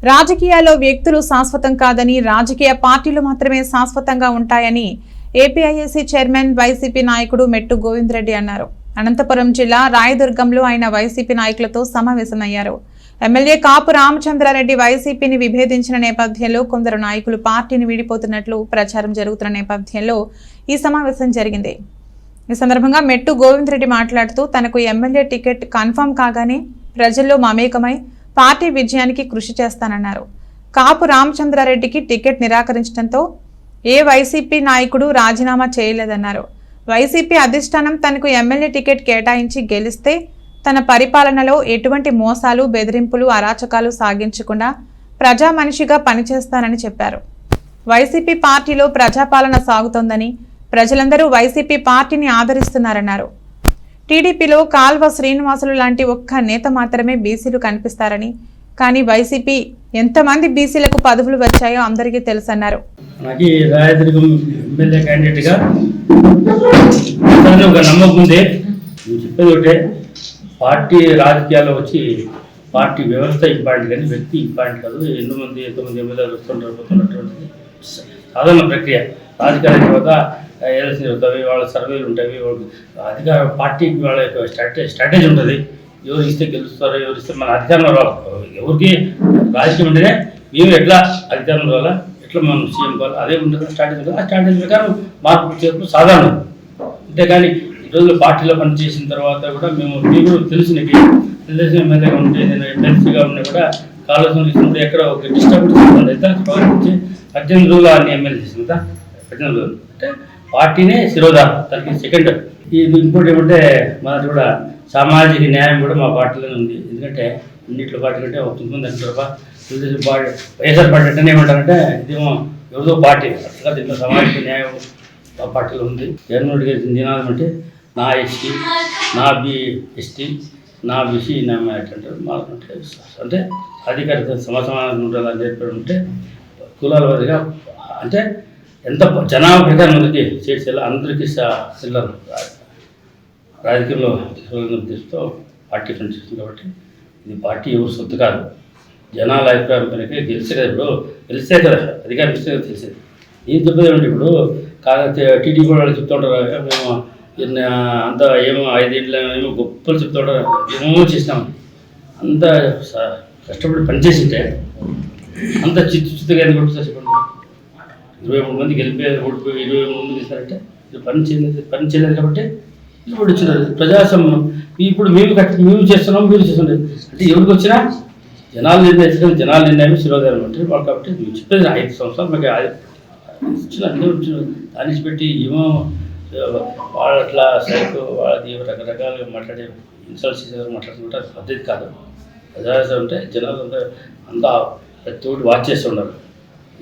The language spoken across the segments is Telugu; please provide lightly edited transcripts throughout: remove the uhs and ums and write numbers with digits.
రాజకీయాల్లో వ్యక్తులు శాశ్వతం కాదని, రాజకీయ పార్టీలు మాత్రమే శాశ్వతంగా ఉంటాయని ఏపీఐఏసీ చైర్మన్ వైసీపీ నాయకుడు మెట్టు గోవిందరెడ్డి అన్నారు. అనంతపురం జిల్లా రాయదుర్గంలో ఆయన వైసీపీ నాయకులతో సమావేశమయ్యారు. ఎమ్మెల్యే కాపు రామచంద్రారెడ్డి వైసీపీని విభేదించిన నేపథ్యంలో కొందరు నాయకులు పార్టీని వీడిపోతున్నట్లు ప్రచారం జరుగుతున్న నేపథ్యంలో ఈ సమావేశం జరిగింది. ఈ సందర్భంగా మెట్టు గోవిందరెడ్డి మాట్లాడుతూ తనకు ఎమ్మెల్యే టికెట్ కన్ఫర్మ్ కాగానే ప్రజల్లో మమేకమై పార్టీ విజయానికి కృషి చేస్తానన్నారు. కాపు రామచంద్రారెడ్డికి టికెట్ నిరాకరించడంతో ఏ వైసీపీ నాయకుడు రాజీనామా చేయలేదన్నారు. వైసీపీ అధిష్టానం తనకు ఎమ్మెల్యే టికెట్ కేటాయించి గెలిస్తే తన పరిపాలనలో ఎటువంటి మోసాలు, బెదిరింపులు, అరాచకాలు సాగించకుండా ప్రజా మనిషిగా పనిచేస్తానని చెప్పారు. వైసీపీ పార్టీలో ప్రజాపాలన సాగుతోందని, ప్రజలందరూ వైసీపీ పార్టీని ఆదరిస్తున్నారన్నారు. టీడీపీలో కాల్వ శ్రీనివాసులు లాంటి ఒక్క నేత మాత్రమే బీసీలు కనిపిస్తారని, కానీ వైసీపీ ఎంతమంది బీసీలకు పదవులు వచ్చాయో అందరికీ తెలుసన్నారు. పార్టీ రాజకీయాల్లో వచ్చి పార్టీ వ్యవస్థ ఇంపార్టెంట్ కానీ వ్యక్తి ఇంపార్టెంట్ కాదు. ఎంతమంది ఎమ్మెల్యేలు వస్తుంటారు సాధారణ ప్రక్రియ. రాజకీయాల తర్వాత ఎలక్షన్ జరుగుతాయి, వాళ్ళ సర్వేలు ఉంటాయి, అధికార పార్టీకి వాళ్ళ యొక్క స్ట్రాటజీ ఉంటుంది. ఎవరు ఇస్తే గెలుస్తారో, ఎవరు ఇస్తే మన అధికారంలో రావాలి. ఎవరికి రాజకీయం ఉంటేనే మేము ఎట్లా అధికారంలో రావాలా, ఎట్లా మనం సీఎం కావాలి, అదే ఉంటుంది స్ట్రాటజీ. ఆ స్ట్రాటజీ ప్రకారం మార్పు చేస్తూ సాధారణం. అంతేగాని ఈరోజు పార్టీలో పనిచేసిన తర్వాత కూడా మీకు తెలిసిన ఎమ్మెల్యేగా ఉంటే, నేను ఎమ్మెల్సీగా ఉన్నా కూడా కాలుష్యం తీసుకుంటే ఎక్కడ ఒక డిస్టర్బెన్స్ అయితే 18 రోజులు అన్ని ఎమ్మెల్యే చేసిన 18 రోజులు అంటే పార్టీనే శిరోధారం, దానికి సెకండ్. ఇది ఇంకోటి ఏమంటే మనది కూడా సామాజిక న్యాయం కూడా మా పార్టీలోనే ఉంది. ఎందుకంటే అన్నింటిలో పార్టీ కంటే ఒక కొంతమంది అంటారు తెలుగుదేశం పార్టీ వైఎస్ఆర్ పార్టీ అంటే ఏమంటారంటే ఇదేమో ఎవరిదో పార్టీ. అసలు దీంట్లో సామాజిక న్యాయం మా పార్టీలో ఉంది. జగన్మోహన్ రెడ్డి నినాదం అంటే నా ఎస్టీ, నా ఎస్టీ, నా బీసీ, నా మ్యాట్ అంటారు. మాకుంటే అంటే అధికారిత సమాసమానంగా ఉండాలని చెప్పి ఉంటే కులాల వారిగా అంటే ఎంత జనాభా ప్రకారం అందరికీ చేసేలా అందరికీ చిల్లరు రాజకీయంలో తీస్తూ పార్టీ పనిచేస్తుంది. కాబట్టి ఇది పార్టీ ఎవరు సొత్తు కాదు, జనాల అభిప్రాయం పైన గెలిస్తే కదా. ఇప్పుడు గెలిస్తే కదా అధికారం ఇస్తే కదా తెలిసేది. ఏం చెప్పేది ఏమంటే ఇప్పుడు టీడీపీ వాళ్ళు చెప్తూ ఉంటారు మేము అంత ఏమో 5 ఏళ్ళు ఏమో గొప్పలు చెప్తూ ఉంటారు, ఏమో చేసినాం. అంత కష్టపడి పనిచేసింటే అంత చిత్తుగా ఎందుకు కొట్టుతా చెప్పండి. 23 మంది గెలిపే ఓడిపోయి 23 మంది గెలిచారంటే పని చేయలేదు కాబట్టి ఇప్పుడు వచ్చినారు. ప్రజాస్వామ్యం ఇప్పుడు మేము చేస్తున్నాం, మీరు చేస్తున్నారు అంటే ఎవరికి వచ్చినా జనాలు నిర్ణయించడం, జనాలు నిర్ణయం శిరోధారం అంటే వాళ్ళు. కాబట్టి మేము చెప్పేది 5 సంవత్సరాలు మాకు ఇచ్చిన అన్నీ వచ్చిన దాన్ని పెట్టి ఏమో వాళ్ళు అట్లా సైకో వాళ్ళది రకరకాలుగా మాట్లాడే ఇన్సల్ట్స్ చేసేవారు మాట్లాడుతుంటారు. పద్ధతి కాదు. ప్రజాస్వామ్యం అంటే జనాలు అంతా ప్రతి ఒక్కటి వాచ్ చేస్తున్నారు.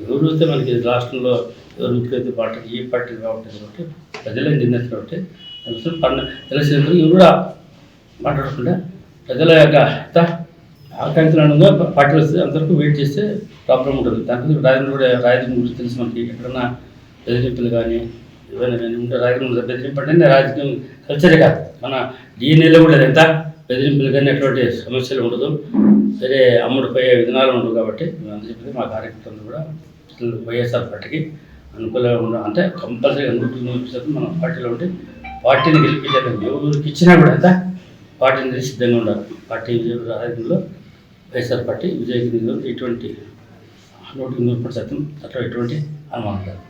ఎవరు వస్తే మనకి రాష్ట్రంలో ఎవరు ముఖ్యమంత్రి పార్టీ ఏ పార్టీ కాబట్టి కాబట్టి ప్రజలే నిర్ణయించారు. కాబట్టి ఎలక్షన్ ఎవరు కూడా మాట్లాడకుండా ప్రజల యొక్క ఆకాంక్షలుగా పార్టీ వస్తే అంతవరకు వెయిట్ చేస్తే ప్రాబ్లం ఉంటుంది. దాని రాజకీయం గురించి తెలిసి మనకి ఎక్కడన్నా బెదిరింపులు కానీ ఏమైనా కానీ ఉంటే రాజకీయం బెదిరింపు అంటే రాజకీయం కల్చరే కాదు, మన డిఎన్ఏలో కూడా ఎంత బెదిరింపులు కానీ ఎటువంటి సమస్యలు ఉండదు, వేరే అమ్ముడుపోయే విధానాలు ఉండవు. కాబట్టి మేము అందరూ చెప్పేది మా కార్యకర్తలు కూడా వైఎస్ఆర్ పార్టీకి అనుకూలంగా ఉండడం అంటే కంపల్సరీ 100% మన పార్టీలో ఉంటే పార్టీని గెలిపించాలి. ఎవరికి ఇచ్చినా కూడా ఎంత పార్టీని సిద్ధంగా ఉండాలి. పార్టీ రాజకీయంలో వైఎస్ఆర్ పార్టీ విజయగిరి ఎటువంటి 100% అట్లా ఎటువంటి అనుమానం కాదు.